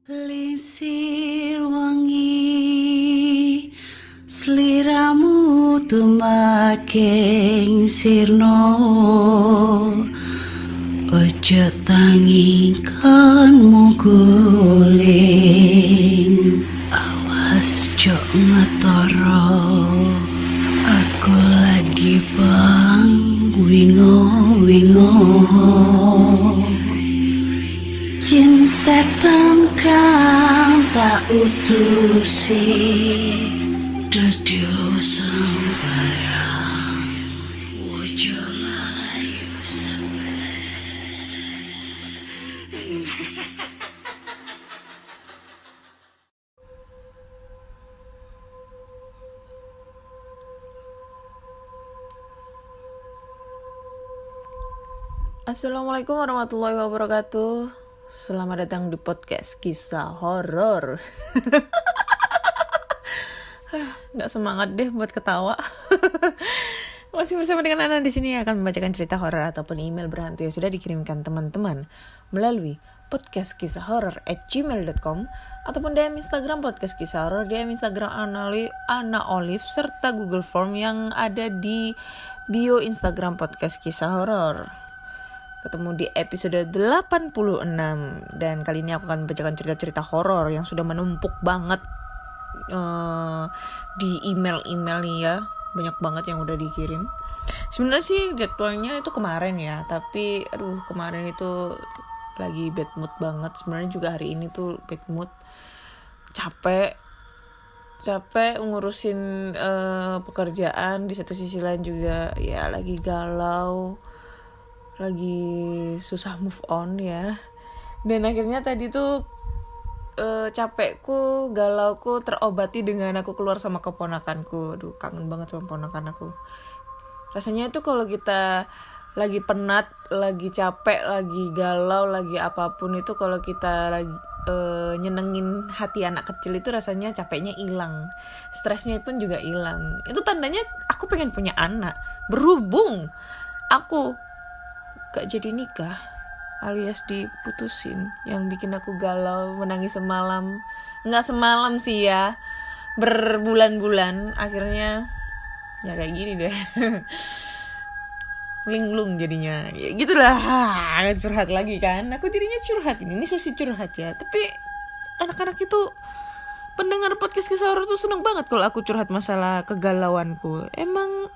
Lisir wangi sliramu tumaking sirno ojo tangi kanmu guling awas jok ngetoro aku lagi bang wingo Jin setan kang tak utusi Dadio sembarang Wojo layu Assalamualaikum warahmatullahi wabarakatuh. Selamat datang di podcast kisah horor. Nggak semangat deh buat ketawa. Masih bersama dengan Ana di sini akan membacakan cerita horor ataupun email berhantu yang sudah dikirimkan teman-teman melalui podcastkisahhoror@gmail.com ataupun DM Instagram podcast kisah horor, DM Instagram Ana Olive serta Google Form yang ada di bio Instagram podcast kisah horor. Ketemu di episode 86 dan kali ini aku akan membacakan cerita-cerita horor yang sudah menumpuk banget di email nih ya. Banyak banget yang udah dikirim. Sebenarnya sih jadwalnya itu kemarin ya, tapi kemarin itu lagi bad mood banget. Sebenarnya juga hari ini tuh bad mood. Capek ngurusin pekerjaan, di satu sisi lain juga ya lagi galau. Lagi susah move on ya. Dan akhirnya tadi tuh capekku, galauku terobati dengan aku keluar sama keponakanku. Aduh, kangen banget sama ponakan aku. Rasanya itu kalau kita lagi penat, lagi capek, lagi galau, lagi apapun itu, kalau kita lagi nyenengin hati anak kecil itu rasanya capeknya hilang, stresnya pun juga hilang. Itu tandanya aku pengen punya anak. Berhubung aku gak jadi nikah alias diputusin, yang bikin aku galau, menangis semalam. Nggak semalam sih ya, berbulan-bulan. Akhirnya ya kayak gini deh. Linglung jadinya ya gitulah. Curhat lagi kan, aku jadinya curhat. Ini sesi curhat ya, tapi anak-anak itu pendengar podcast kisah horor tuh seneng banget kalau aku curhat masalah kegalauanku. Emang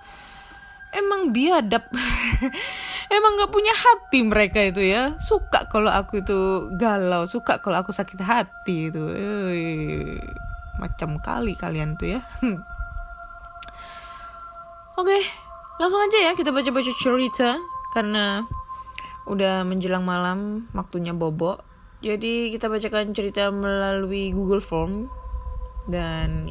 biadab. Emang gak punya hati mereka itu ya. Suka kalau aku itu galau, suka kalau aku sakit hati itu. Macam kali kalian tuh ya. Oke, langsung aja ya kita baca-baca cerita. Karena udah menjelang malam, waktunya bobo. Jadi kita bacakan cerita melalui Google Form. Dan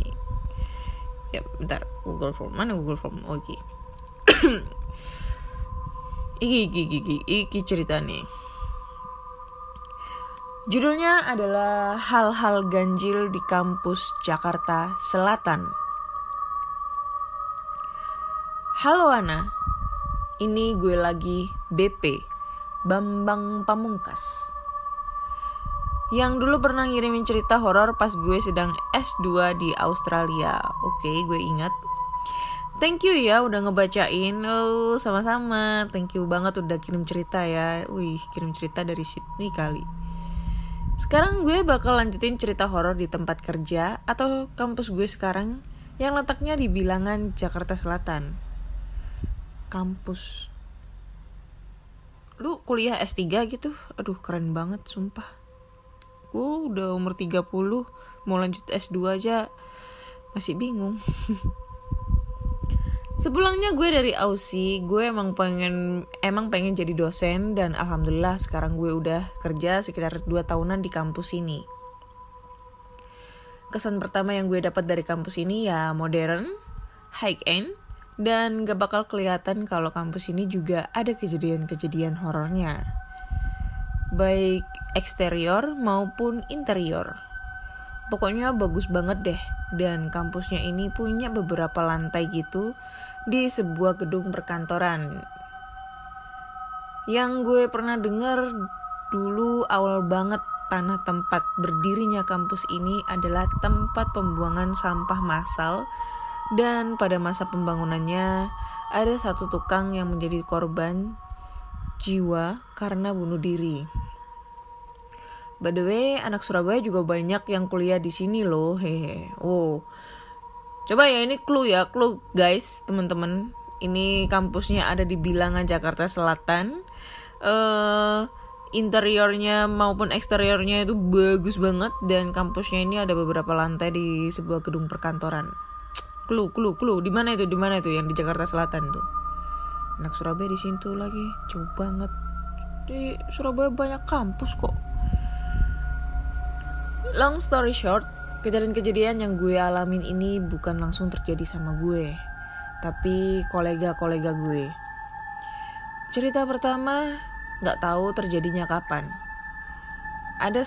ya bentar, Google Form, mana Google Form? Oke. Iki cerita nih. Judulnya adalah Hal-hal ganjil di kampus Jakarta Selatan. Halo Ana, ini gue lagi BP, Bambang Pamungkas, yang dulu pernah ngirimin cerita horor pas gue sedang S2 di Australia. Oke, gue ingat. Thank you ya udah ngebacain. Oh, sama-sama. Thank you banget udah kirim cerita ya. Wih, kirim cerita dari Sydney kali. Sekarang gue bakal lanjutin cerita horor di tempat kerja atau kampus gue sekarang yang letaknya di Bilangan, Jakarta Selatan. Kampus. Lu kuliah S3 gitu? Aduh, keren banget sumpah. Gue udah umur 30, mau lanjut S2 aja masih bingung. Sepulangnya gue dari Aussie, gue emang pengen jadi dosen. Dan alhamdulillah sekarang gue udah kerja sekitar 2 tahunan di kampus ini. Kesan pertama yang gue dapat dari kampus ini ya modern, high end, dan gak bakal kelihatan kalau kampus ini juga ada kejadian-kejadian horornya, baik eksterior maupun interior. Pokoknya bagus banget deh. Dan kampusnya ini punya beberapa lantai gitu di sebuah gedung perkantoran. Yang gue pernah dengar dulu awal banget tanah tempat berdirinya kampus ini adalah tempat pembuangan sampah massal, dan pada masa pembangunannya ada satu tukang yang menjadi korban jiwa karena bunuh diri. By the way, anak Surabaya juga banyak yang kuliah di sini loh. Hehe. Oh. Coba ya, ini clue guys, teman-teman. Ini kampusnya ada di Bilangan, Jakarta Selatan. Interiornya maupun eksteriornya itu bagus banget, dan kampusnya ini ada beberapa lantai di sebuah gedung perkantoran. Clue. Di mana itu yang di Jakarta Selatan tuh? Anak Surabaya di situ lagi, jauh banget. Di Surabaya banyak kampus kok. Long story short, kejadian-kejadian yang gue alamin ini bukan langsung terjadi sama gue, tapi kolega-kolega gue. Cerita pertama, gak tahu terjadinya kapan. Ada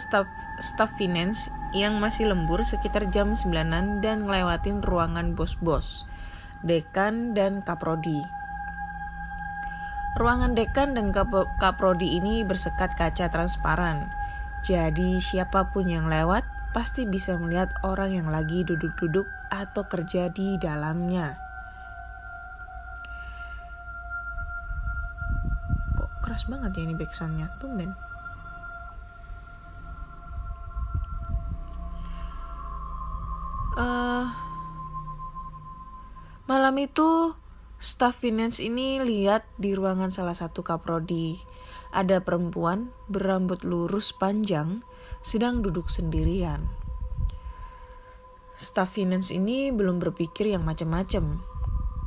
staff finance yang masih lembur sekitar jam 9-an dan ngelewatin ruangan bos-bos, dekan dan kaprodi. Ruangan dekan dan kaprodi ini bersekat kaca transparan. Jadi siapapun yang lewat pasti bisa melihat orang yang lagi duduk-duduk atau kerja di dalamnya. Kok keras banget ya ini backsoundnya, tumben. Malam itu staf finance ini lihat di ruangan salah satu kaprodi ada perempuan berambut lurus panjang sedang duduk sendirian. Staf finance ini belum berpikir yang macam-macam,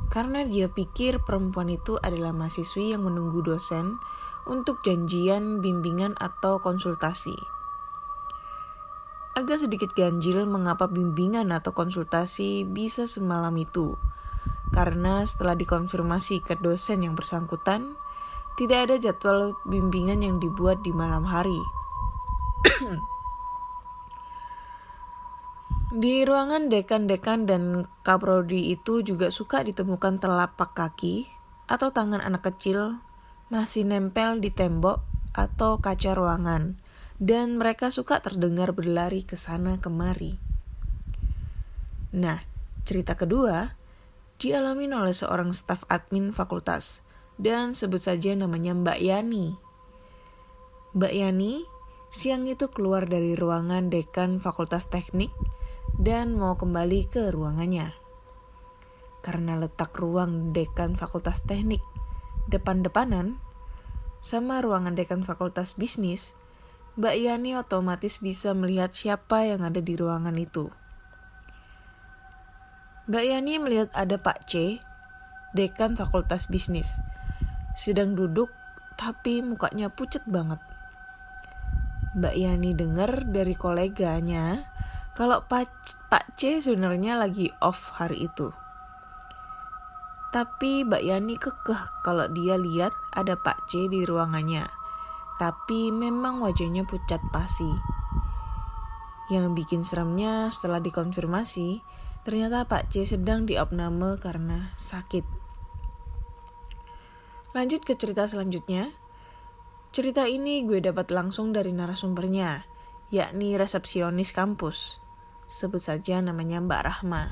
karena dia pikir perempuan itu adalah mahasiswi yang menunggu dosen untuk janjian bimbingan atau konsultasi. Agak sedikit ganjil mengapa bimbingan atau konsultasi bisa semalam itu, karena setelah dikonfirmasi ke dosen yang bersangkutan, tidak ada jadwal bimbingan yang dibuat di malam hari. Di ruangan dekan-dekan dan kaprodi itu juga suka ditemukan telapak kaki atau tangan anak kecil masih nempel di tembok atau kaca ruangan, dan mereka suka terdengar berlari ke sana kemari. Nah, cerita kedua dialami oleh seorang staf admin fakultas, dan sebut saja namanya Mbak Yani. Mbak Yani siang itu keluar dari ruangan dekan fakultas teknik dan mau kembali ke ruangannya. Karena letak ruang dekan fakultas teknik depan-depanan sama ruangan dekan fakultas bisnis, Mbak Yani otomatis bisa melihat siapa yang ada di ruangan itu. Mbak Yani melihat ada Pak C, dekan fakultas bisnis, sedang duduk tapi mukanya pucet banget. Mbak Yani dengar dari koleganya kalau Pak C sebenarnya lagi off hari itu. Tapi Mbak Yani kekeh kalau dia lihat ada Pak C di ruangannya, tapi memang wajahnya pucat pasi. Yang bikin seremnya setelah dikonfirmasi, ternyata Pak C sedang diopname karena sakit. Lanjut ke cerita selanjutnya. Cerita ini gue dapat langsung dari narasumbernya, yakni resepsionis kampus. Sebut saja namanya Mbak Rahma.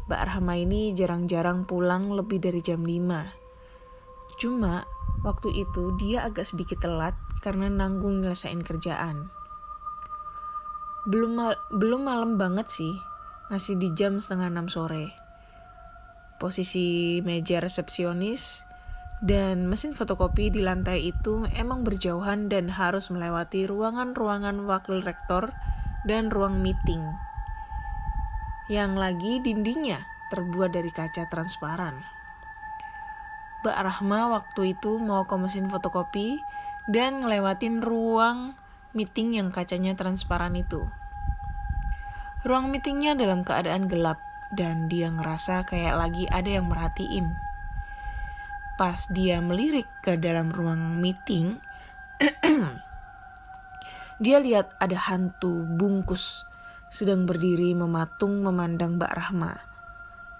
Mbak Rahma ini jarang-jarang pulang lebih dari jam 5. Cuma waktu itu dia agak sedikit telat karena nanggung nyelesain kerjaan. Belum malam banget sih. Masih di jam 5:30 sore. Posisi meja resepsionis dan mesin fotokopi di lantai itu emang berjauhan dan harus melewati ruangan-ruangan wakil rektor dan ruang meeting. Yang lagi dindingnya terbuat dari kaca transparan. Mbak Rahma waktu itu mau ke mesin fotokopi dan ngelewatin ruang meeting yang kacanya transparan itu. Ruang meetingnya dalam keadaan gelap dan dia ngerasa kayak lagi ada yang merhatiin. Pas dia melirik ke dalam ruang meeting, dia lihat ada hantu bungkus sedang berdiri mematung memandang Mbak Rahma.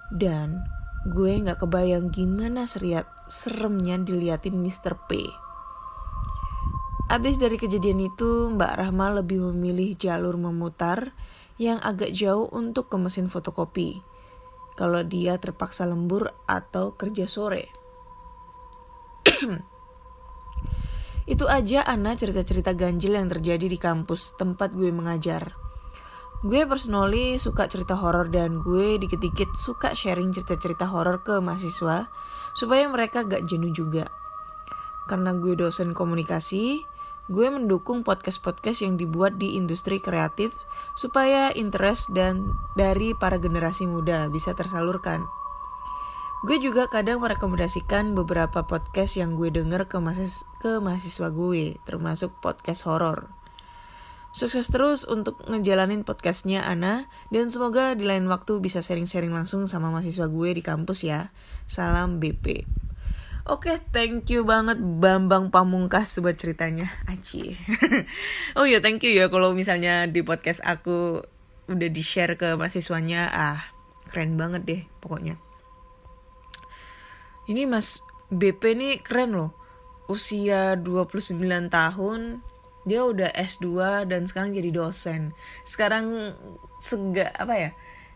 Dan gue gak kebayang gimana seremnya diliatin Mr. P. Abis dari kejadian itu, Mbak Rahma lebih memilih jalur memutar yang agak jauh untuk ke mesin fotokopi. Kalau dia terpaksa lembur atau kerja sore. Itu aja Ana cerita-cerita ganjil yang terjadi di kampus tempat gue mengajar. Gue personally suka cerita horor dan gue dikit-dikit suka sharing cerita-cerita horor ke mahasiswa supaya mereka gak jenuh juga. Karena gue dosen komunikasi, gue mendukung podcast-podcast yang dibuat di industri kreatif supaya interest dan dari para generasi muda bisa tersalurkan. Gue juga kadang merekomendasikan beberapa podcast yang gue denger ke mahasiswa gue, termasuk podcast horor. Sukses terus untuk ngejalanin podcastnya Ana, dan semoga di lain waktu bisa sharing-sharing langsung sama mahasiswa gue di kampus ya. Salam BP. Oke, thank you banget Bambang Pamungkas buat ceritanya. Aci. Oh ya, thank you ya kalau misalnya di podcast aku udah di-share ke mahasiswanya. Keren banget deh pokoknya. Ini Mas BP nih keren loh. Usia 29 tahun, dia udah S2 dan sekarang jadi dosen. Sekarang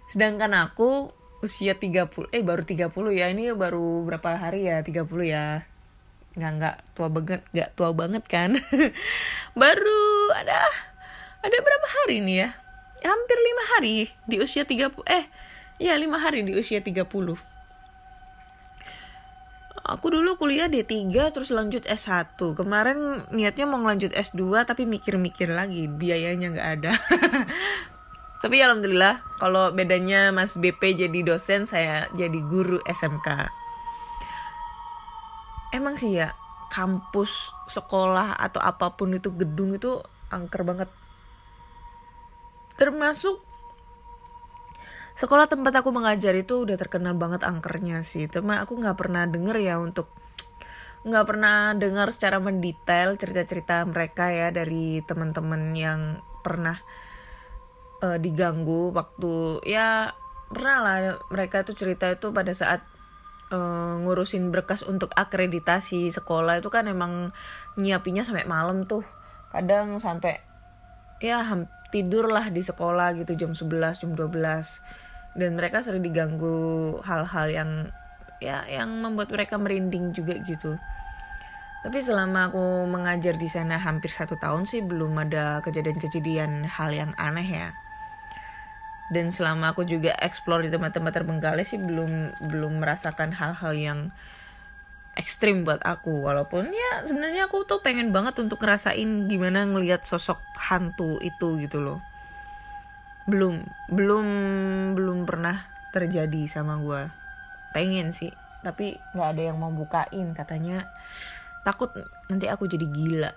sedangkan aku usia 30, baru 30 ya. Ini baru berapa hari ya? 30 ya. Enggak tua banget kan. Baru ada berapa hari nih ya? Hampir 5 hari di usia 30. 5 hari di usia 30. Aku dulu kuliah D3 terus lanjut S1. Kemarin niatnya mau ngelanjut S2 tapi mikir-mikir lagi, biayanya gak ada. Tapi alhamdulillah kalau bedanya Mas BP jadi dosen, saya jadi guru SMK. Emang sih ya, kampus, sekolah atau apapun itu, gedung itu angker banget. Termasuk sekolah tempat aku mengajar itu udah terkenal banget angkernya sih. Cuma aku gak pernah denger secara mendetail cerita-cerita mereka ya dari teman-teman yang pernah diganggu waktu. Ya pernah lah mereka tuh cerita itu pada saat ngurusin berkas untuk akreditasi sekolah itu kan emang nyiapinnya sampai malam tuh. Kadang sampai tidur lah di sekolah gitu jam 11, jam 12. Dan mereka sering diganggu hal-hal yang membuat mereka merinding juga gitu. Tapi selama aku mengajar di sana hampir 1 tahun sih belum ada kejadian-kejadian hal yang aneh ya. Dan selama aku juga explore di tempat-tempat terbengkalai sih belum merasakan hal-hal yang ekstrim buat aku. Walaupun ya sebenarnya aku tuh pengen banget untuk ngerasain gimana ngelihat sosok hantu itu gitu loh. Belum pernah terjadi sama gue. Pengen sih, tapi nggak ada yang mau bukain. Katanya takut nanti aku jadi gila.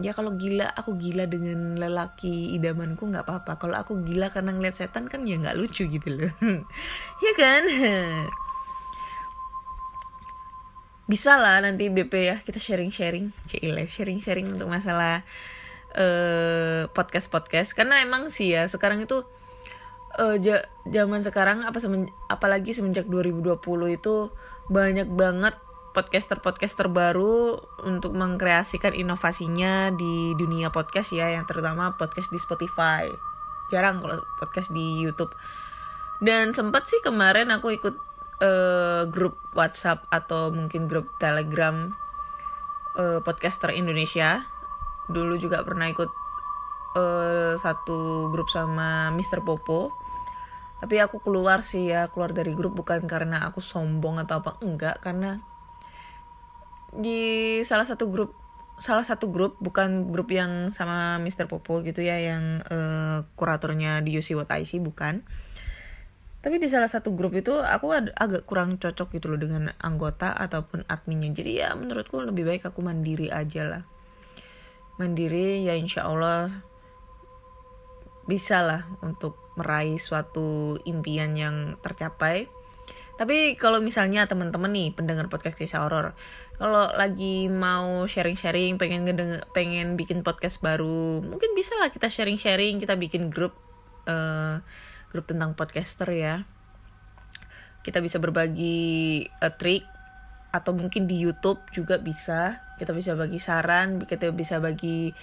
Ya kalau gila, aku gila dengan lelaki idamanku nggak apa-apa. Kalau aku gila karena ngeliat setan kan ya nggak lucu gitu loh. Ya kan? Bisa lah nanti BP ya kita sharing-sharing untuk masalah podcast karena emang sih ya sekarang itu zaman sekarang apalagi semenjak 2020 itu banyak banget podcaster baru untuk mengkreasikan inovasinya di dunia podcast ya, yang terutama podcast di Spotify. Jarang kalau podcast di YouTube. Dan sempat sih kemarin aku ikut grup WhatsApp atau mungkin grup Telegram podcaster Indonesia. Dulu juga pernah ikut satu grup sama Mr. Popo. Tapi aku keluar dari grup bukan karena aku sombong atau apa, enggak, karena di salah satu grup bukan grup yang sama Mr. Popo gitu ya, yang kuratornya di UC What I See, bukan. Tapi di salah satu grup itu aku agak kurang cocok gitu loh dengan anggota ataupun adminnya. Jadi ya menurutku lebih baik aku mandiri aja lah. Mandiri ya insya Allah bisa lah untuk meraih suatu impian yang tercapai. Tapi kalau misalnya teman-teman nih pendengar podcast kisah horor, kalau lagi mau sharing-sharing, pengen bikin podcast baru, mungkin bisa lah kita sharing-sharing, kita bikin grup tentang podcaster ya. Kita bisa berbagi trik, atau mungkin di YouTube juga bisa kita bisa bagi saran, kita bisa bagi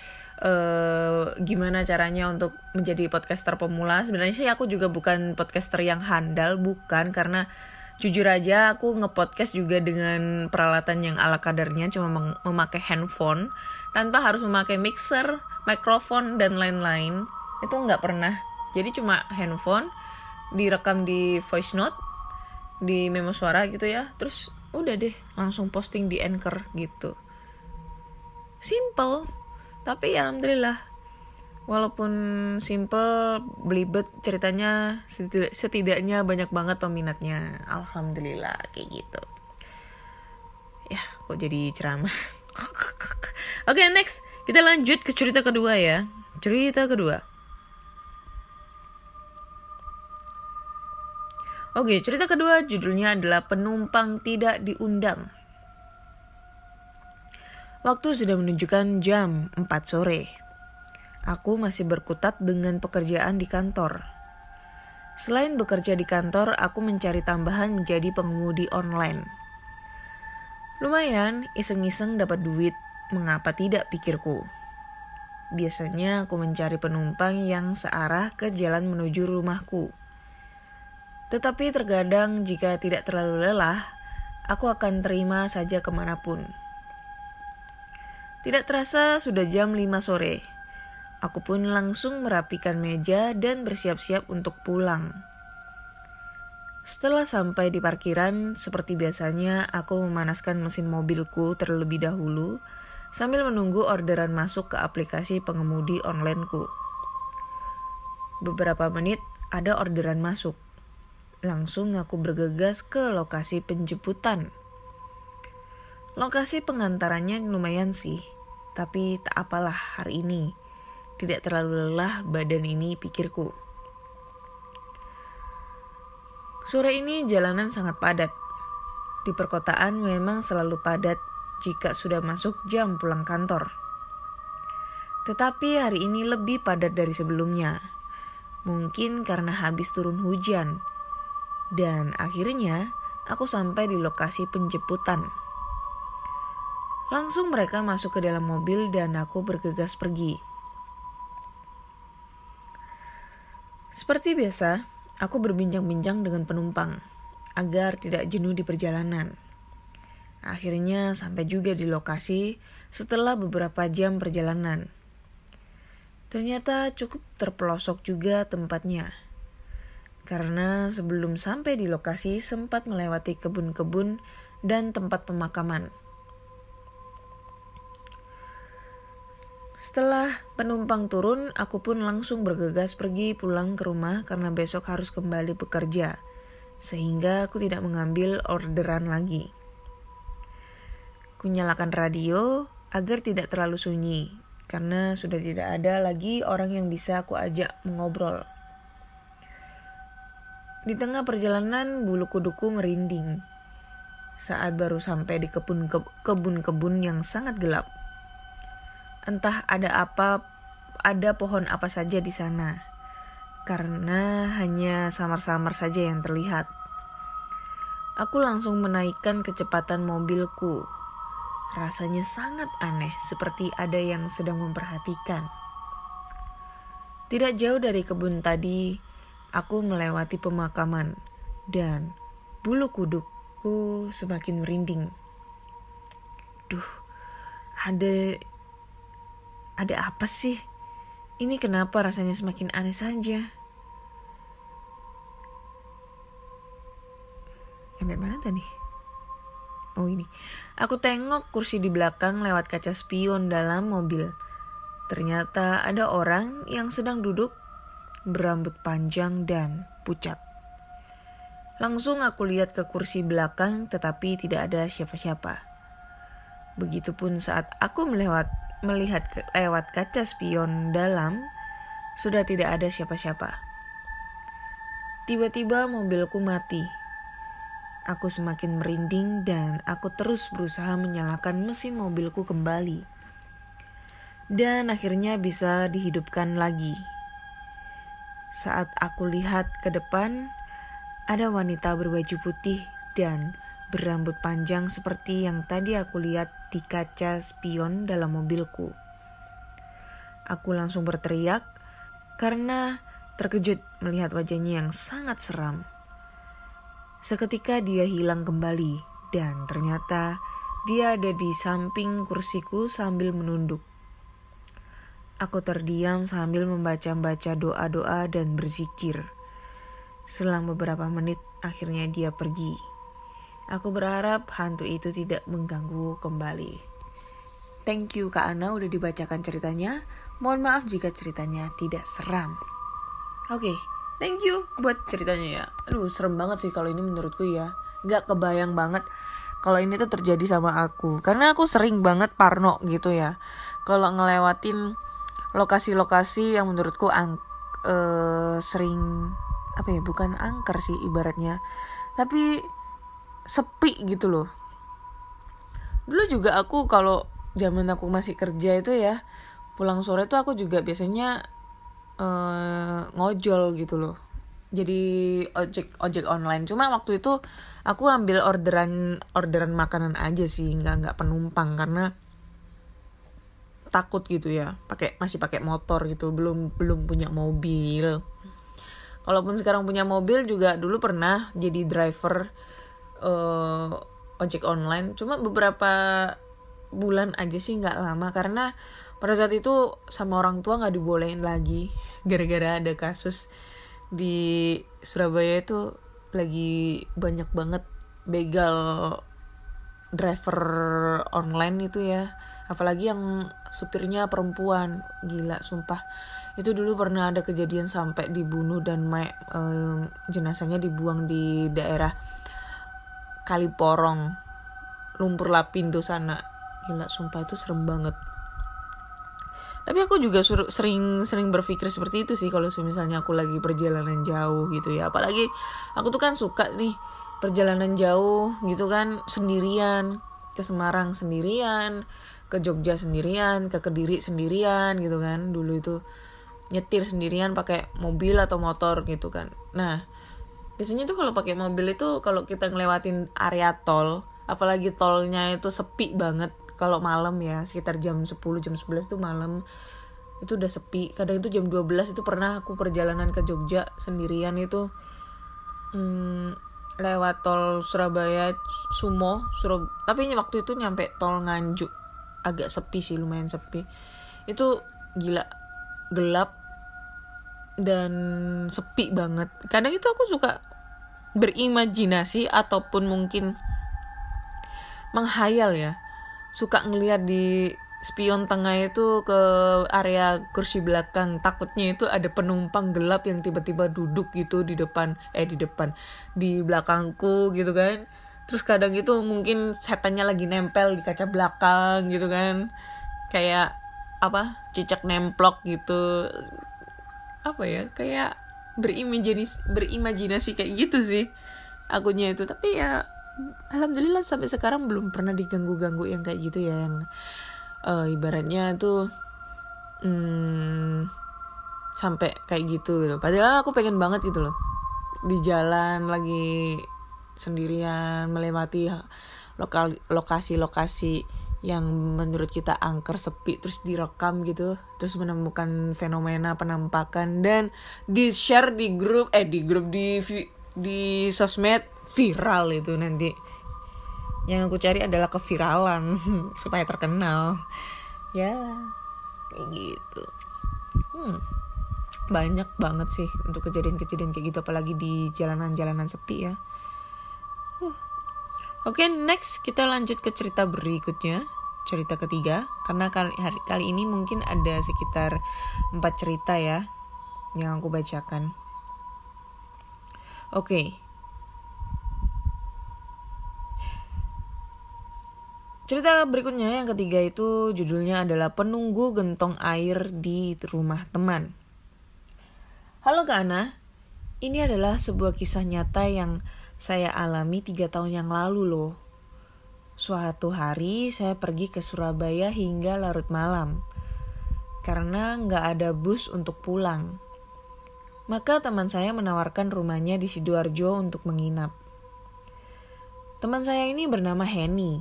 gimana caranya untuk menjadi podcaster pemula. Sebenarnya sih aku juga bukan podcaster yang handal, bukan, karena jujur aja aku nge-podcast juga dengan peralatan yang ala kadarnya, cuma memakai handphone tanpa harus memakai mixer, mikrofon dan lain-lain. Itu nggak pernah. Jadi cuma handphone direkam di voice note, di memo suara gitu ya, terus udah deh langsung posting di Anchor gitu. Simple, tapi alhamdulillah walaupun simple, belibet ceritanya, setidaknya banyak banget peminatnya. Alhamdulillah kayak gitu. Ya, kok jadi ceramah. Oke, next. Kita lanjut ke cerita kedua ya. Cerita kedua. Oke, cerita kedua judulnya adalah Penumpang Tidak Diundang. Waktu sudah menunjukkan jam 4 sore. Aku masih berkutat dengan pekerjaan di kantor. Selain bekerja di kantor, aku mencari tambahan menjadi pengemudi online. Lumayan, iseng-iseng dapat duit, mengapa tidak pikirku. Biasanya aku mencari penumpang yang searah ke jalan menuju rumahku. Tetapi terkadang jika tidak terlalu lelah, aku akan terima saja kemanapun. Tidak terasa sudah jam 5 sore. Aku pun langsung merapikan meja dan bersiap-siap untuk pulang. Setelah sampai di parkiran, seperti biasanya aku memanaskan mesin mobilku terlebih dahulu sambil menunggu orderan masuk ke aplikasi pengemudi onlineku. Beberapa menit ada orderan masuk. Langsung aku bergegas ke lokasi penjemputan. Lokasi pengantarannya lumayan sih, tapi tak apalah hari ini. Tidak terlalu lelah badan ini, pikirku. Sore ini jalanan sangat padat. Di perkotaan memang selalu padat jika sudah masuk jam pulang kantor. Tetapi hari ini lebih padat dari sebelumnya. Mungkin karena habis turun hujan. Dan akhirnya aku sampai di lokasi penjemputan. Langsung mereka masuk ke dalam mobil dan aku bergegas pergi. Seperti biasa, aku berbincang-bincang dengan penumpang agar tidak jenuh di perjalanan. Akhirnya sampai juga di lokasi setelah beberapa jam perjalanan. Ternyata cukup terpelosok juga tempatnya. Karena sebelum sampai di lokasi sempat melewati kebun-kebun dan tempat pemakaman. Setelah penumpang turun, aku pun langsung bergegas pergi pulang ke rumah karena besok harus kembali bekerja, sehingga aku tidak mengambil orderan lagi. Ku nyalakan radio agar tidak terlalu sunyi, karena sudah tidak ada lagi orang yang bisa aku ajak mengobrol. Di tengah perjalanan, bulu kuduku merinding saat baru sampai di kebun-kebun yang sangat gelap. Entah ada pohon apa saja di sana, karena hanya samar-samar saja yang terlihat. Aku langsung menaikkan kecepatan mobilku. Rasanya sangat aneh, seperti ada yang sedang memperhatikan. Tidak jauh dari kebun tadi, aku melewati pemakaman, dan bulu kudukku semakin merinding. Duh, ada apa sih? Ini kenapa rasanya semakin aneh saja? Sampai mana tadi? Oh ini. Aku tengok kursi di belakang lewat kaca spion dalam mobil. Ternyata ada orang yang sedang duduk berambut panjang dan pucat. Langsung aku lihat ke kursi belakang tetapi tidak ada siapa-siapa. Begitupun saat aku melihat lewat kaca spion dalam, sudah tidak ada siapa-siapa. Tiba-tiba mobilku mati. Aku semakin merinding dan aku terus berusaha menyalakan mesin mobilku kembali. Dan akhirnya bisa dihidupkan lagi. Saat aku lihat ke depan, ada wanita berbaju putih dan berambut panjang seperti yang tadi aku lihat di kaca spion dalam mobilku. Aku langsung berteriak karena terkejut melihat wajahnya yang sangat seram. Seketika dia hilang kembali dan ternyata dia ada di samping kursiku sambil menunduk. Aku terdiam sambil membaca-baca doa-doa dan berzikir. Selang beberapa menit akhirnya dia pergi. Aku berharap hantu itu tidak mengganggu kembali. Thank you Kak Ana udah dibacakan ceritanya. Mohon maaf jika ceritanya tidak seram. Oke, thank you buat ceritanya ya. Aduh, serem banget sih kalau ini menurutku ya. Gak kebayang banget kalau ini tuh terjadi sama aku. Karena aku sering banget parno gitu ya. Kalau ngelewatin lokasi-lokasi yang menurutku sering apa ya, bukan angker sih ibaratnya. Tapi sepi gitu loh. Dulu juga aku kalau zaman aku masih kerja itu ya, pulang sore tuh aku juga biasanya ngojol gitu loh. Jadi ojek online. Cuma waktu itu aku ambil orderan makanan aja sih, nggak penumpang karena takut gitu ya. Masih pakai motor gitu, belum punya mobil. Kalaupun sekarang punya mobil juga dulu pernah jadi driver ojek online. Cuma beberapa bulan aja sih, nggak lama karena pada saat itu sama orang tua nggak dibolehin lagi gara-gara ada kasus di Surabaya itu lagi banyak banget begal driver online itu ya, apalagi yang supirnya perempuan. Gila sumpah, itu dulu pernah ada kejadian sampai dibunuh dan jenazahnya dibuang di daerah Kaliporong, Lumpur Lapindo sana. Gila sumpah, itu serem banget. Tapi aku juga sering berpikir seperti itu sih kalau misalnya aku lagi perjalanan jauh gitu ya. Apalagi aku tuh kan suka nih perjalanan jauh gitu kan, sendirian. Ke Semarang sendirian, ke Jogja sendirian, ke Kediri sendirian gitu kan. Dulu itu nyetir sendirian pakai mobil atau motor gitu kan. Nah, biasanya tuh kalau pakai mobil itu kalau kita ngelewatin area tol, apalagi tolnya itu sepi banget. Kalau malam ya, sekitar jam 10, jam 11 tuh malam, itu udah sepi. Kadang itu jam 12 itu pernah aku perjalanan ke Jogja sendirian itu. Lewat tol Surabaya, Sumo, tapi waktu itu nyampe tol Nganjuk. Agak sepi sih, lumayan sepi. Itu gila, gelap dan sepi banget. Kadang itu aku suka berimajinasi ataupun mungkin menghayal ya. Suka ngelihat di spion tengah itu ke area kursi belakang, takutnya itu ada penumpang gelap yang tiba-tiba duduk gitu di belakangku gitu kan. Terus kadang itu mungkin setannya lagi nempel di kaca belakang gitu kan, kayak apa, cicak nemplok gitu, apa ya, kayak berimajinasi kayak gitu sih akunya itu. Tapi ya alhamdulillah sampai sekarang belum pernah diganggu-ganggu yang kayak gitu ya, yang ibaratnya tuh sampai kayak gitu loh. Padahal aku pengen banget gitu loh, di jalan lagi sendirian melewati lokasi-lokasi yang menurut kita angker, sepi, terus direkam gitu, terus menemukan fenomena penampakan dan di share di grup di sosmed, viral itu nanti. Yang aku cari adalah keviralan supaya terkenal. Ya, kayak gitu. Banyak banget sih untuk kejadian-kejadian kayak gitu, apalagi di jalanan-jalanan sepi ya. Oke, next kita lanjut ke cerita berikutnya, cerita ketiga. Karena kali ini mungkin ada sekitar 4 cerita ya yang aku bacakan. Oke. Cerita berikutnya yang ketiga itu judulnya adalah Penunggu Gentong Air di Rumah Teman. Halo Kak Ana, ini adalah sebuah kisah nyata yang saya alami 3 tahun yang lalu loh. Suatu hari saya pergi ke Surabaya hingga larut malam karena gak ada bus untuk pulang. Maka teman saya menawarkan rumahnya di Sidoarjo untuk menginap. Teman saya ini bernama Henny.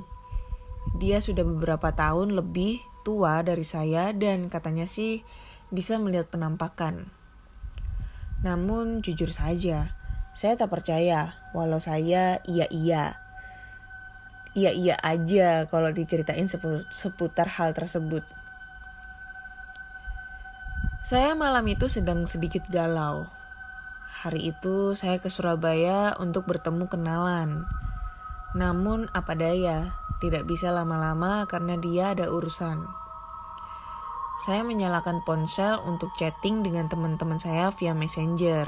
Dia sudah beberapa tahun lebih tua dari saya dan katanya sih bisa melihat penampakan. Namun jujur saja, saya tak percaya walau saya iya aja kalau diceritain seputar hal tersebut. Saya malam itu sedang sedikit galau. Hari itu saya ke Surabaya untuk bertemu kenalan. Namun apa daya, tidak bisa lama-lama karena dia ada urusan. Saya menyalakan ponsel untuk chatting dengan teman-teman saya via Messenger.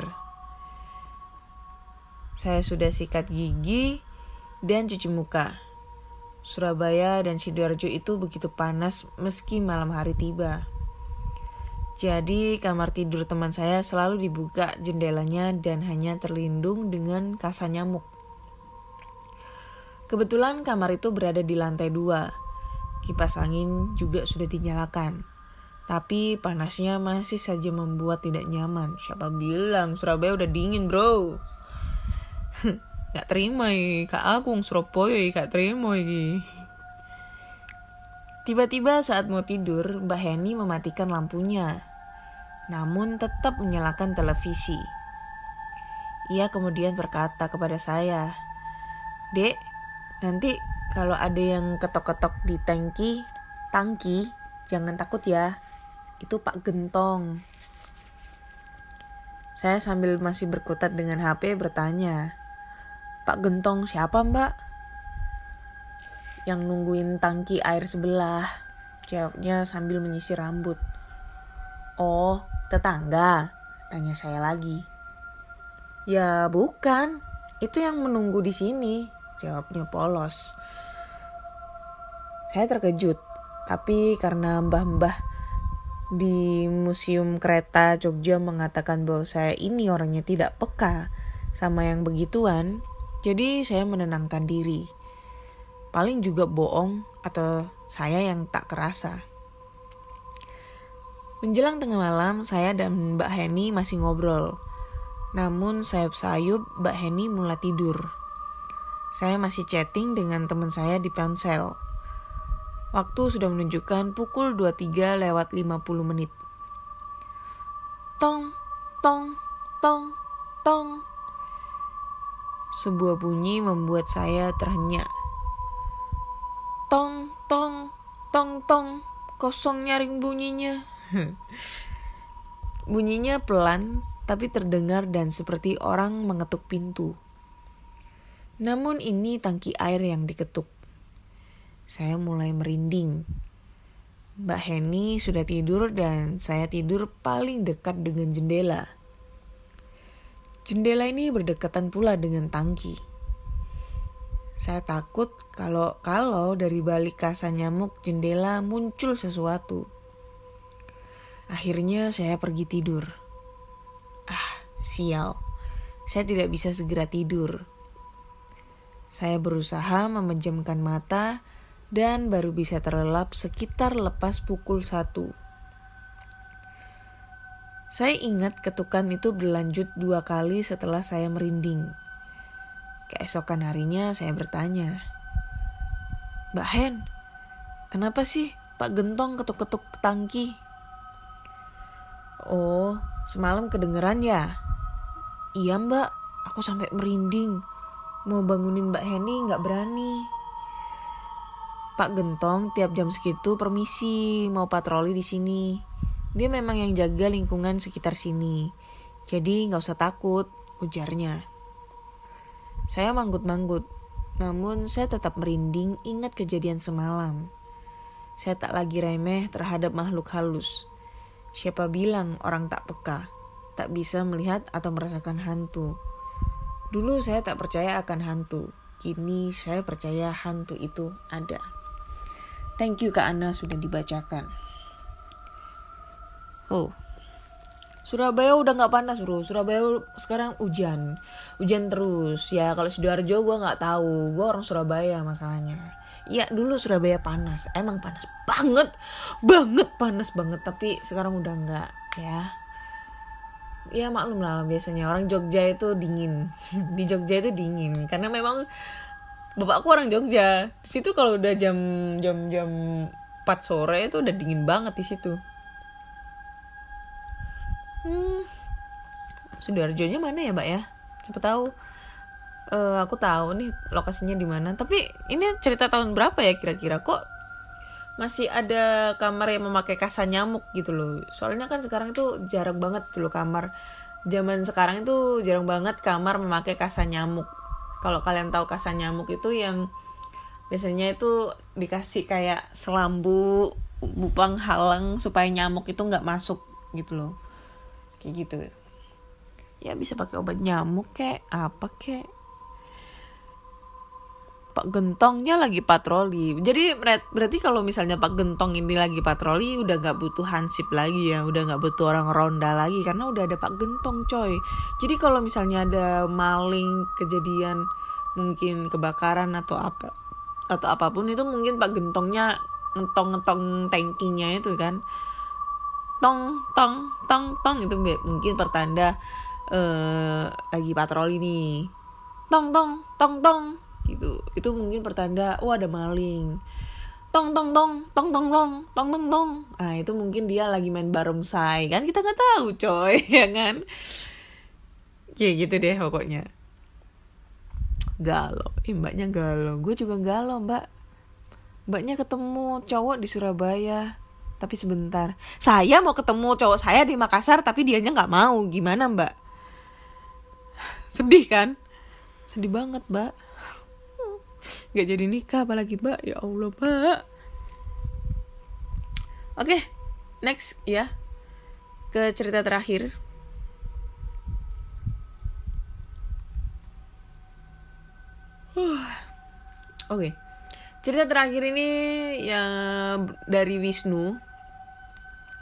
Saya sudah sikat gigi dan cuci muka. Surabaya dan Sidoarjo itu begitu panas meski malam hari tiba. Jadi kamar tidur teman saya selalu dibuka jendelanya dan hanya terlindung dengan kasa nyamuk. Kebetulan kamar itu berada di lantai 2. Kipas angin juga sudah dinyalakan. Tapi panasnya masih saja membuat tidak nyaman. Siapa bilang Surabaya udah dingin, bro? Gak terima Kak Agung Surabaya gak terima iki. Tiba-tiba saat mau tidur, Mbak Henny mematikan lampunya. Namun tetap menyalakan televisi. Ia kemudian berkata kepada saya, "Dek, nanti kalau ada yang ketok-ketok di tangki, jangan takut ya. Itu Pak Gentong." Saya sambil masih berkutat dengan HP bertanya, "Pak Gentong siapa, Mbak?" "Yang nungguin tangki air sebelah," jawabnya sambil menyisir rambut. "Oh, tetangga?" tanya saya lagi. "Ya bukan, itu yang menunggu di sini," jawabnya polos. Saya terkejut, tapi karena mbah-mbah di Museum Kereta Jogja mengatakan bahwa saya ini orangnya tidak peka sama yang begituan, jadi saya menenangkan diri. Paling juga bohong atau saya yang tak kerasa. Menjelang tengah malam, saya dan Mbak Henny masih ngobrol. Namun sayup-sayup Mbak Henny mulai tidur. Saya masih chatting dengan teman saya di ponsel. Waktu sudah menunjukkan pukul 23:50. Tong, tong, tong, tong. Sebuah bunyi membuat saya terhenyak. Tong, tong, tong, tong. Kosong nyaring bunyinya. Bunyinya pelan tapi terdengar dan seperti orang mengetuk pintu. Namun ini tangki air yang diketuk. Saya mulai merinding. Mbak Henny sudah tidur dan saya tidur paling dekat dengan jendela. Jendela ini berdekatan pula dengan tangki. Saya takut kalau dari balik kasa nyamuk jendela muncul sesuatu. Akhirnya saya pergi tidur. Sial. Saya tidak bisa segera tidur. Saya berusaha memejamkan mata dan baru bisa terlelap sekitar lepas pukul 1. Saya ingat ketukan itu berlanjut 2 kali setelah saya merinding. Keesokan harinya saya bertanya, "Mbak Hen, kenapa sih Pak Gentong ketuk-ketuk tangki?" "Oh, semalam kedengeran ya?" "Iya Mbak, aku sampai merinding. Mau bangunin Mbak Henny gak berani. Pak Gentong tiap jam segitu permisi mau patroli di sini. Dia memang yang jaga lingkungan sekitar sini. Jadi gak usah takut," ujarnya. Saya manggut-manggut, namun saya tetap merinding ingat kejadian semalam. Saya tak lagi remeh terhadap makhluk halus. Siapa bilang orang tak peka, tak bisa melihat atau merasakan hantu. Dulu saya tak percaya akan hantu. Kini saya percaya hantu itu ada. Thank you Kak Ana sudah dibacakan. Surabaya udah gak panas bro. Surabaya sekarang hujan terus. Ya kalau Sidoarjo gue gak tahu. Gue orang Surabaya masalahnya. Ya dulu Surabaya panas. Emang panas banget panas banget. Tapi sekarang udah gak ya. Ya maklum lah biasanya orang Jogja itu dingin. Di Jogja itu dingin. Karena memang bapakku orang Jogja. Di situ kalau udah jam 4 sore itu udah dingin banget di situ. Sidoarjonya mana ya, Mbak ya? Siapa tahu aku tahu nih lokasinya di mana. Tapi ini cerita tahun berapa ya kira-kira, kok masih ada kamar yang memakai kasa nyamuk gitu loh. Soalnya kan sekarang itu jarang banget tuh loh kamar. Zaman sekarang itu jarang banget kamar memakai kasa nyamuk. Kalau kalian tahu kasa nyamuk itu yang biasanya itu dikasih kayak selambu penghalang supaya nyamuk itu nggak masuk gitu loh. Kayak gitu. Ya bisa pakai obat nyamuk kek, apa kek. Pak Gentongnya lagi patroli. Jadi berarti kalau misalnya Pak Gentong ini lagi patroli udah gak butuh hansip lagi ya, udah gak butuh orang ronda lagi karena udah ada Pak Gentong coy. Jadi kalau misalnya ada maling, kejadian mungkin kebakaran atau apapun itu mungkin Pak Gentongnya ngetong tankinya itu kan. Tong tong tong tong itu mungkin pertanda lagi patroli nih. Tong tong tong tong gitu. Itu mungkin pertanda ada maling. Tong tong tong tong tong tong tong tong tong. Nah, itu mungkin dia lagi main barongsai kan, kita nggak tahu coy, ya kan? Kayak gitu deh pokoknya. Galau, mbaknya galau. Gue juga galau, Mbak. Mbaknya ketemu cowok di Surabaya, tapi sebentar. Saya mau ketemu cowok saya di Makassar, tapi dianya nggak mau. Gimana, Mbak? Sedih kan? Sedih banget, Mbak. Gak jadi nikah apalagi, Mbak. Ya Allah, Mbak. Oke, next ya. Ke cerita terakhir. Oke. Cerita terakhir ini yang dari Wisnu.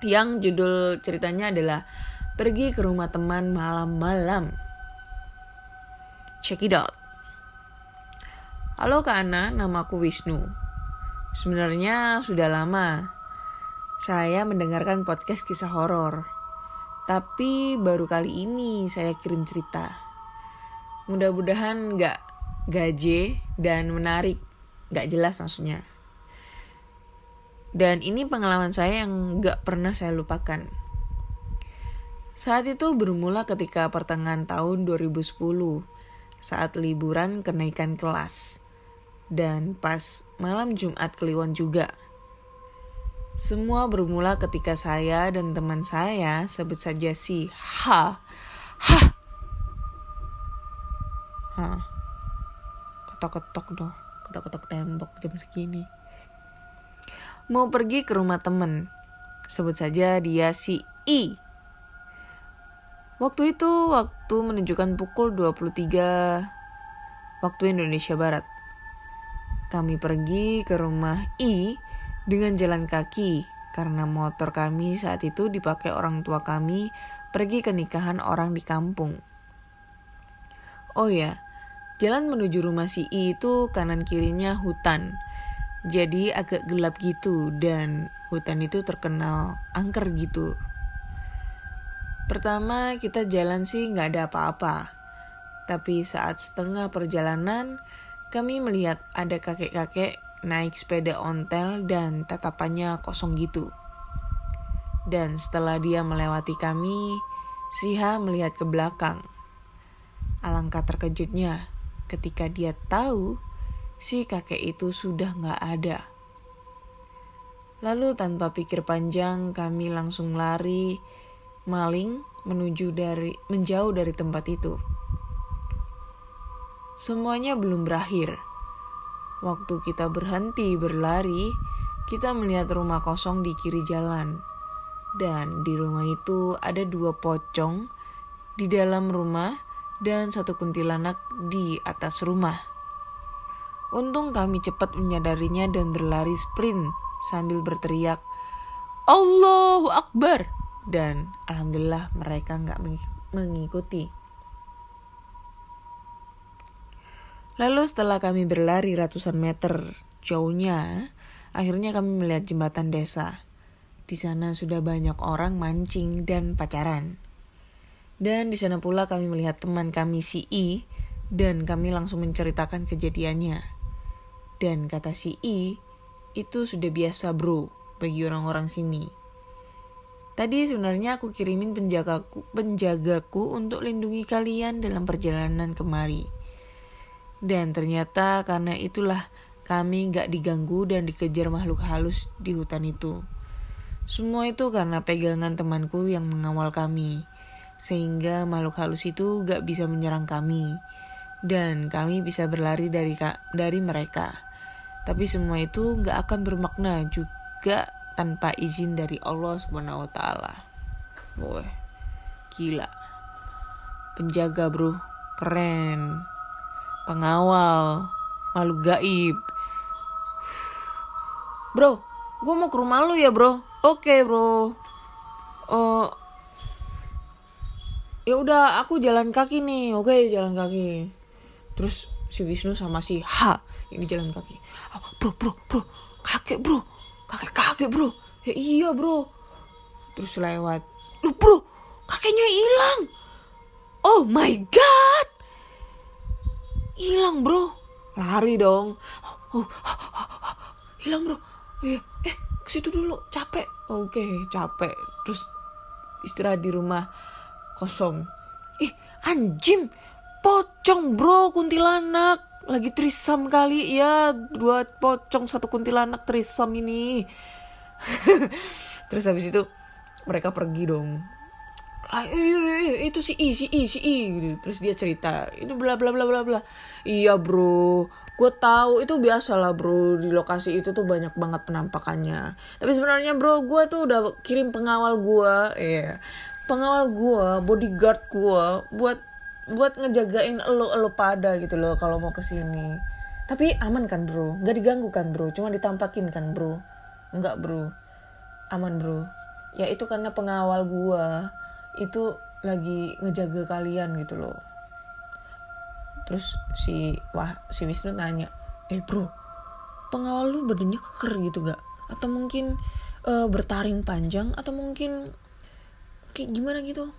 Yang judul ceritanya adalah Pergi ke Rumah Teman Malam-malam. Check it out. Halo Kak Ana, namaku Wisnu. Sebenarnya sudah lama saya mendengarkan podcast kisah horor. Tapi baru kali ini saya kirim cerita. Mudah-mudahan gak gaje dan menarik. Gak jelas maksudnya. Dan ini pengalaman saya yang gak pernah saya lupakan. Saat itu bermula ketika pertengahan tahun 2010. Saat liburan kenaikan kelas. Dan pas malam Jumat Kliwon juga. Semua bermula ketika saya dan teman saya, sebut saja si ketok-ketok dong, ketok-ketok tembok jam segini. Mau pergi ke rumah temen, sebut saja dia si I. Waktu itu menunjukkan pukul 23 waktu Indonesia Barat. Kami pergi ke rumah I dengan jalan kaki karena motor kami saat itu dipakai orang tua kami pergi ke nikahan orang di kampung. Oh ya, jalan menuju rumah si I itu kanan kirinya hutan. Jadi agak gelap gitu dan hutan itu terkenal angker gitu. Pertama kita jalan sih gak ada apa-apa. Tapi saat setengah perjalanan kami melihat ada kakek-kakek naik sepeda ontel dan tatapannya kosong gitu. Dan setelah dia melewati kami, si H melihat ke belakang. Alangkah terkejutnya ketika dia tahu si kakek itu sudah gak ada. Lalu tanpa pikir panjang kami langsung lari maling menjauh dari tempat itu. Semuanya belum berakhir. Waktu kita berhenti berlari, kita melihat rumah kosong di kiri jalan. Dan di rumah itu ada 2 pocong di dalam rumah dan 1 kuntilanak di atas rumah. Untung kami cepat menyadarinya dan berlari sprint sambil berteriak, Allahu Akbar! Dan alhamdulillah mereka gak mengikuti. Lalu setelah kami berlari ratusan meter jauhnya, akhirnya kami melihat jembatan desa. Di sana sudah banyak orang mancing dan pacaran. Dan di sana pula kami melihat teman kami si I, dan kami langsung menceritakan kejadiannya. Dan kata si I, itu sudah biasa bro bagi orang-orang sini. Tadi sebenarnya aku kirimin penjagaku untuk lindungi kalian dalam perjalanan kemari. Dan ternyata karena itulah kami gak diganggu dan dikejar makhluk halus di hutan itu. Semua itu karena pegangan temanku yang mengawal kami. Sehingga makhluk halus itu gak bisa menyerang kami. Dan kami bisa berlari dari mereka. Tapi semua itu gak akan bermakna juga tanpa izin dari Allah SWT. Wah, gila. Penjaga bro, keren. Pengawal, makhluk gaib. Bro, gue mau ke rumah lu ya bro. Oke bro. Ya udah, aku jalan kaki nih. Oke, jalan kaki. Terus si Wisnu sama si H ini jalan kaki. Bro, kakek bro. Kakek bro. Ya iya bro. Terus lewat. Loh bro, kakeknya hilang. Oh my god. Hilang bro. Lari dong. Hilang bro. Ke situ dulu, capek. Oke, capek. Terus istirahat di rumah kosong. Anjing. Pocong bro, kuntilanak. Lagi trisam kali ya. 2 pocong 1 kuntilanak trisam ini. Terus habis itu mereka pergi dong. Itu si I gitu. Terus dia cerita, ini bla bla bla bla bla. Iya bro, gue tahu itu biasalah bro, di lokasi itu tuh banyak banget penampakannya. Tapi sebenarnya bro, gue tuh udah kirim pengawal gue, pengawal gue, bodyguard gue buat ngejagain elo pada gitu loh kalau mau kesini. Tapi aman kan bro, nggak diganggu kan bro, cuma ditampakin kan bro. Enggak bro, aman bro. Ya itu karena pengawal gue itu lagi ngejaga kalian gitu loh. Terus si Wisnu nanya, bro, pengawal lu badannya keker gitu gak? Atau mungkin bertaring panjang? Atau mungkin kayak gimana gitu?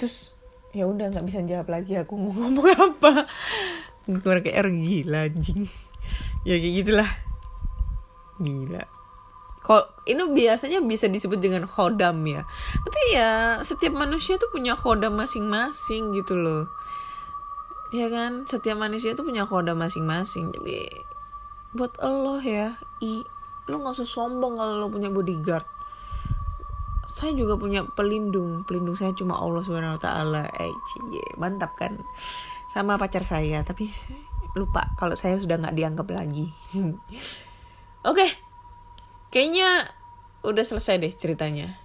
Terus ya udah nggak bisa jawab lagi aku mau ngomong apa. Gue kayak gila anjing. Ya kayak gitulah. Gila. Kok ini biasanya bisa disebut dengan khodam ya. Tapi ya setiap manusia tuh punya khodam masing-masing gitu loh. Ya kan, setiap manusia tuh punya khodam masing-masing. Jadi buat Allah ya, lu nggak usah sombong kalau lu punya bodyguard. Saya juga punya pelindung saya cuma Allah SWT. Mantap kan. Sama pacar saya, tapi lupa kalau saya sudah nggak dianggap lagi. Oke. Kayaknya udah selesai deh ceritanya.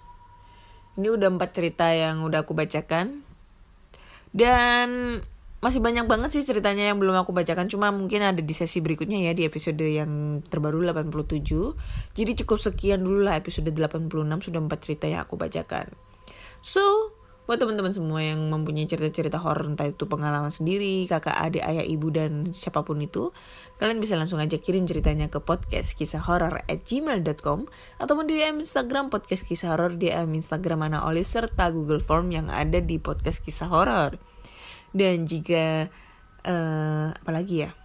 Ini udah 4 cerita yang udah aku bacakan. Dan masih banyak banget sih ceritanya yang belum aku bacakan. Cuma mungkin ada di sesi berikutnya ya, di episode yang terbaru 87. Jadi cukup sekian dulu lah episode 86. Sudah 4 cerita yang aku bacakan. So, buat teman-teman semua yang mempunyai cerita-cerita horor, entah itu pengalaman sendiri, kakak, adik, ayah, ibu, dan siapapun itu, kalian bisa langsung aja kirim ceritanya ke podcastkisahhoror@gmail.com ataupun di DM Instagram podcast kisah horor, DM Instagram Ana Olive, serta Google Form yang ada di podcast kisah horor. Dan jika apalagi ya?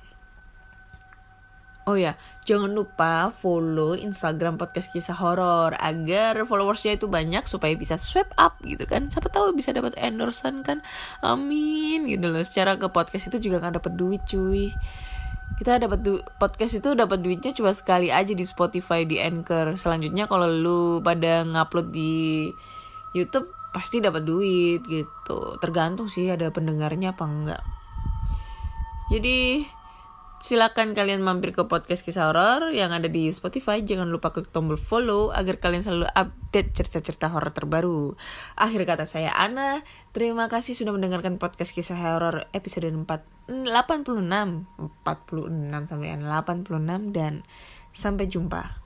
Oh ya, jangan lupa follow Instagram podcast kisah horor agar followersnya itu banyak supaya bisa swipe up gitu kan. Siapa tahu bisa dapat endorsean kan. Amin gitu loh. Secara ke podcast itu juga kan dapat duit cuy. Kita dapat podcast itu dapat duitnya cuma sekali aja di Spotify, di Anchor. Selanjutnya kalau lu pada ngupload di YouTube pasti dapat duit gitu. Tergantung sih ada pendengarnya apa enggak. Jadi silakan kalian mampir ke podcast kisah horor yang ada di Spotify. Jangan lupa klik tombol follow agar kalian selalu update cerita-cerita horor terbaru. Akhir kata saya Ana. Terima kasih sudah mendengarkan podcast kisah horor episode 86 sampai 86 dan sampai jumpa.